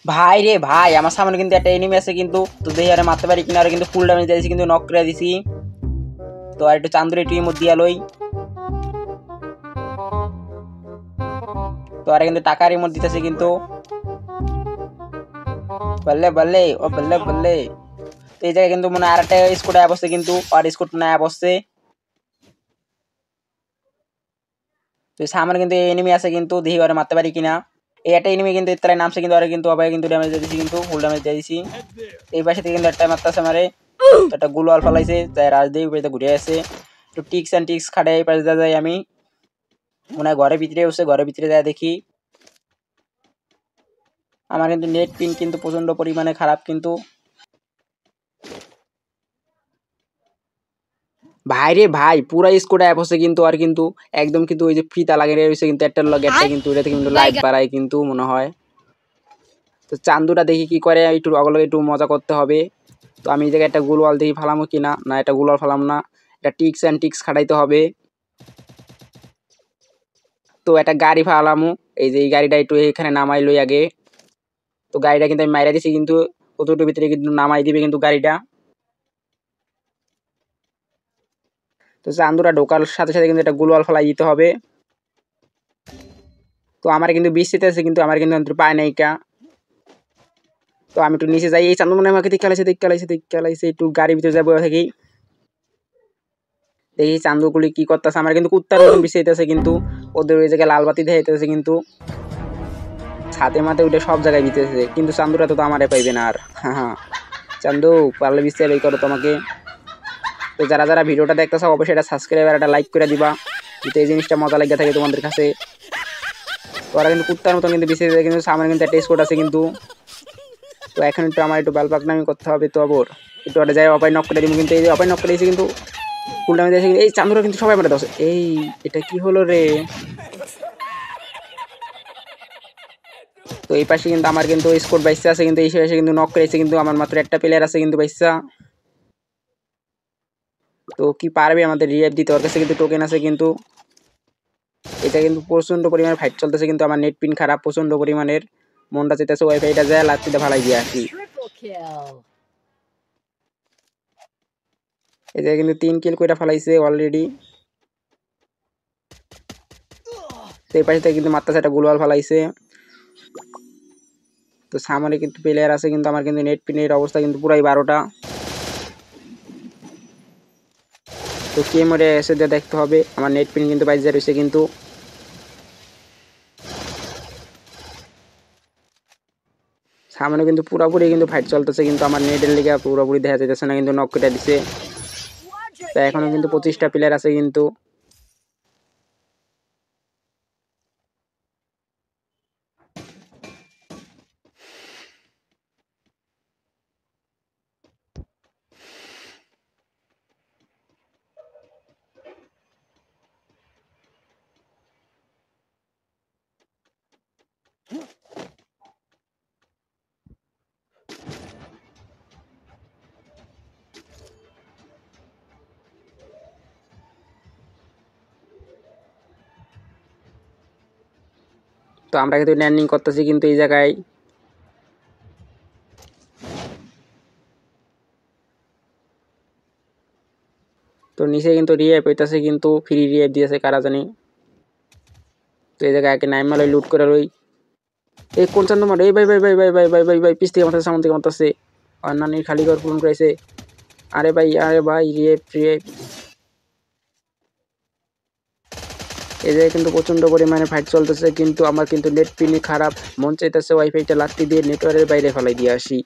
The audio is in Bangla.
ভাই রে ভাই, আমার সামনে কিন্তু একটা এনিমি আছে কিন্তু, তো দেখি আরে মারতে পারি কিনা। আর কিন্তু ফুল ড্যামেজ দিয়েছি কিন্তু, নক করে দিছি। তো আর একটু চান্দুর একটু ইমোট দিয়া লই। তো আর কিন্তু টাকার ইমোট দিতেছে কিন্তু, বললে বললে ও বললে বললে। তো এই জায়গায় কিন্তু মনে হয় আরেকটা স্কোর আয়া বসছে কিন্তু, আর স্কোর না আয়া বসছে। তো সামনে কিন্তু এনিমি আছে কিন্তু, দেখি আরে মারতে পারি কিনা। এই একটা এনিমি কিন্তু ইত্যাদি নামছে কিন্তু, আর কিন্তু আবার কিন্তু ড্যামেজ দিয়ে দিছি কিন্তু, ফুল ড্যামেজ দিয়ে দিছি। এই পাশে থেকে কিন্তু একটা মারতেছে আমারে, তো একটা গুলো আলফা লাইছে, তাই রাজদেব পাশে ঘুরে আসে। একটু টিক্স অ্যান্ড টিক্স খাটাই এই পাশে যাই আমি। মনে হয় ঘরের ভিতরে বসে, ঘরের ভিতরে যায় দেখি। আমার কিন্তু নেট পিন কিন্তু প্রচন্ড পরিমাণে খারাপ কিন্তু। ভাই রে ভাই, পুরা স্কোর অ্যাপ হচ্ছে কিন্তু, আর কিন্তু একদম কিন্তু ওই যে ফিতা লাগিয়ে রয়েছে কিন্তু, একটা লগে একটা কিন্তু, এটা থেকে কিন্তু লাইট বাড়ায় কিন্তু মনে হয়। তো চান্দুটা দেখি কি করে, একটু অগলগে একটু মজা করতে হবে। তো আমি এই জায়গায় একটা গোলওয়াল দেখি ফালামো কিনা, না এটা গোলওয়াল ফালাম না, এটা টিক্স অ্যান্ড টিক্স খাটাইতে হবে। তো একটা গাড়ি ফালামো, এই যে এই গাড়িটা একটু এখানে নামাই লই আগে। তো গাড়িটা কিন্তু আমি মাইরা দিছি কিন্তু, কতটুকু ভিতরে কিন্তু নামাই দিবে কিন্তু গাড়িটা। তো চান্দুরা ঢোকার সাথে সাথে কিন্তু একটা গোলওয়াল ফেলাই দিতে হবে। তো আমার কিন্তু বৃষ্টিতে আছে কিন্তু, আমার কিন্তু পায় নাই কা। তো আমি একটু নিচে যাই, এই চান্দু মনে আমাকে দেখতে একটু গাড়ির ভিতরে যাবো থাকি। দেখি চান্দুগুলি কি করতেছে, আমার কিন্তু কুত্তার মতন বিষাইতেছে কিন্তু, ওদের ওই জায়গায় লাল বাতি দেখাইতেছে কিন্তু, ছাদে মাথে উঠে সব জায়গায় বিতেছে কিন্তু, চান্দুরা তো আমারে পাইবে না আর। হ্যাঁ চান্দু, পারলে বিস্তার এই করো তোমাকে। তো যারা যারা ভিডিওটা দেখতেছো অবশ্যই এটা সাবস্ক্রাইব আর একটা লাইক করে দিবা, যাতে এই জিনিসটা মজা লেগে থাকে তোমাদের কাছে। তো ওরা কিন্তু কুত্তার মতন কিন্তু বিছে কিন্তু, সামনে কিন্তু একটা স্কোর আছে কিন্তু। তো এখন একটু আমার একটু বালপাকনামি করতে হবে, তো আবার একটু ওটা যাই অপায় নক করে দিব কিন্তু, এই যে অপায় নক করে দিয়েছি কিন্তু, ফুল ড্যামেজ দিয়েছে। এই চান্দুরা কিন্তু সবাই মারে দশ। এই এটা কি হলো রে। তো এই পাশে কিন্তু আমার কিন্তু স্কোর বাইসা আছে কিন্তু, এই পাশে কিন্তু নক করেছে কিন্তু, আমার মাত্র একটা প্লেয়ার আছে কিন্তু বাইসা। তো কি পারবে আমাদের রিভাইভ দিতে, ওর কাছে কিন্তু টোকেন আছে কিন্তু। এটা কিন্তু প্রচন্ড পরিমাণে ফাইট চলতেছে কিন্তু, আমার নেট পিন খারাপ প্রচন্ড পরিমাণের। মনটা চেতেছে ওয়াইফাইটা যায় লাত্তিতে ভালাই দিয়ে আসি। এটা কিন্তু 3 কিল কইরা ফেলাইছে অলরেডি। তো এই পাশে থেকে কিন্তু মাত্রা সেটা গোলওয়াল ফেলাইছে। তো সামনে কিন্তু প্লেয়ার আছে কিন্তু, আমার কিন্তু নেট পিনের অবস্থা কিন্তু পুরাই 12টা। তো কে মরে এসে দেখতে হবে, আমার নেট পিন কিন্তু 22 রয়েছে কিন্তু। সামনে কিন্তু পুরোপুরি কিন্তু ফাইট চলতেছে কিন্তু, আমার নেটের লিগে পুরোপুরি দেখা যাইতেছে না কিন্তু, নক কেটে দিছে। তো এখনো কিন্তু 25টা প্লেয়ার আছে কিন্তু। তো আমরা কিন্তু ল্যান্ডিং করতেছি কিন্তু এই জায়গায়। তো নিচে কিন্তু রিভাইভ হইতাছে কিন্তু, ফ্রি রিভাইভ দিয়েছে কারা জানি। তো এই জায়গায় একে নাইমালয় লুট করে রই। এই কোন চান্দু মার, এই ভাই ভাই ভাই ভাই ভাই ভাই ভাই ভাই পিস থেকে মারতেছে, সামন থেকে মারতেছে। আর নানির খালি ঘর পূরণ করেছে। আরে ভাই রিভাইভ রিভাইভ। এই জায়গায় কিন্তু প্রচন্ড পরিমাণে ফাইট চলতেছে কিন্তু, আমার কিন্তু নেট পিনি খারাপ, মন চাইতেছে ওয়াইফাইটা লাত্তি দিয়ে নেটওয়ার্কের বাইরে ফেলাই দিয়ে আসি।